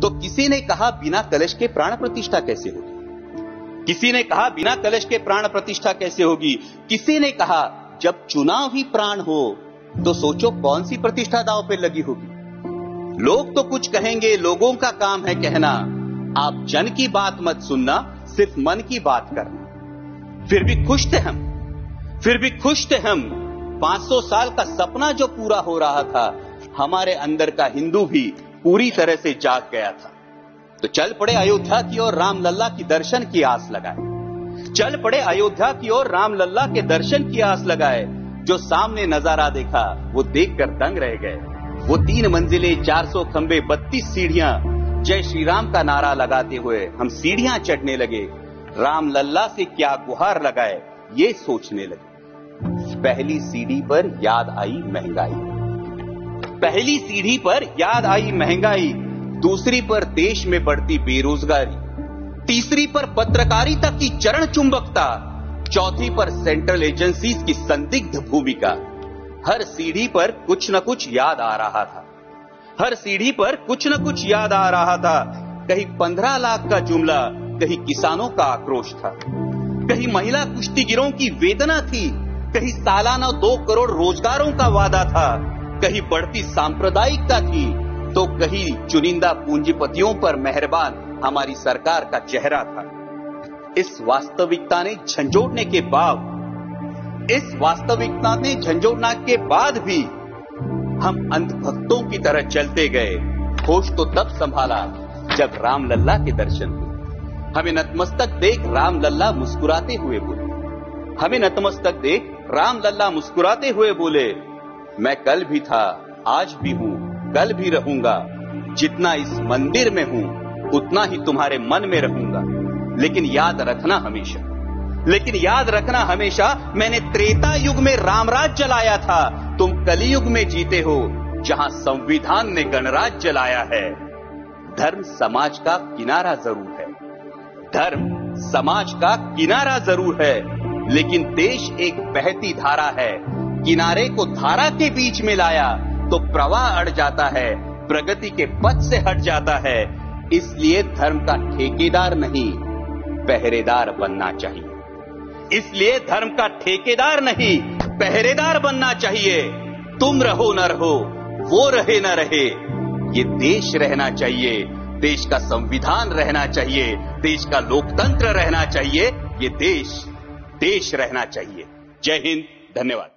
तो किसी ने कहा बिना कलश के प्राण प्रतिष्ठा कैसे होगी, किसी ने कहा बिना कलश के प्राण प्रतिष्ठा कैसे होगी, किसी ने कहा जब चुनाव ही प्राण हो तो सोचो कौन सी प्रतिष्ठा दांव पे लगी होगी। लोग तो कुछ कहेंगे, लोगों का काम है कहना, आप जन की बात मत सुनना, सिर्फ मन की बात करना। फिर भी खुश थे हम, फिर भी खुश थे हम। 500 साल का सपना जो पूरा हो रहा था, हमारे अंदर का हिंदू भी पूरी तरह से जाग गया था। तो चल पड़े अयोध्या की ओर, राम लल्ला की दर्शन की आस लगाए। चल पड़े अयोध्या की ओर, राम लल्ला के दर्शन की आस लगाए। जो सामने नजारा देखा वो देखकर दंग रह गए। वो 3 मंजिलें, 400 खंबे, 32 सीढ़ियां, जय श्री राम का नारा लगाते हुए हम सीढ़ियां चढ़ने लगे। राम लल्ला से क्या गुहार लगाए ये सोचने लगे। पहली सीढ़ी पर याद आई महंगाई, पहली सीढ़ी पर याद आई महंगाई, दूसरी पर देश में बढ़ती बेरोजगारी, तीसरी पर पत्रकारिता की चरण चुंबकता, चौथी पर सेंट्रल एजेंसीज की संदिग्ध भूमिका। हर सीढ़ी पर कुछ न कुछ याद आ रहा था, हर सीढ़ी पर कुछ न कुछ याद आ रहा था। कहीं 15 लाख का जुमला, कहीं किसानों का आक्रोश था, कहीं महिला कुश्तीगिरों की वेदना थी, कहीं सालाना 2 करोड़ रोजगारों का वादा था, कहीं बढ़ती सांप्रदायिकता थी, तो कहीं चुनिंदा पूंजीपतियों पर मेहरबान हमारी सरकार का चेहरा था। इस वास्तविकता ने झंझोड़ने के बाद, इस वास्तविकता ने झंझोड़ने के बाद भी हम अंधभक्तों की तरह चलते गए। होश तो तब संभाला जब राम लल्ला के दर्शन हुए। हमें नतमस्तक देख राम लल्ला मुस्कुराते हुए बोले, हमें नतमस्तक देख राम लल्ला मुस्कुराते हुए बोले, मैं कल भी था, आज भी हूं, कल भी रहूंगा। जितना इस मंदिर में हूं उतना ही तुम्हारे मन में रहूंगा। लेकिन याद रखना हमेशा, लेकिन याद रखना हमेशा, मैंने त्रेता युग में रामराज जलाया था, तुम कलियुग में जीते हो जहां संविधान ने गणराज जलाया है। धर्म समाज का किनारा जरूर है, धर्म समाज का किनारा जरूर है, लेकिन देश एक बहती धारा है। किनारे को धारा के बीच में लाया तो प्रवाह अड़ जाता है, प्रगति के पथ से हट जाता है। इसलिए धर्म का ठेकेदार नहीं, पहरेदार बनना चाहिए। इसलिए धर्म का ठेकेदार नहीं, पहरेदार बनना चाहिए। तुम रहो न रहो, वो रहे न रहे, ये देश रहना चाहिए, देश का संविधान रहना चाहिए, देश का लोकतंत्र रहना चाहिए, ये देश रहना चाहिए। जय हिंद, धन्यवाद।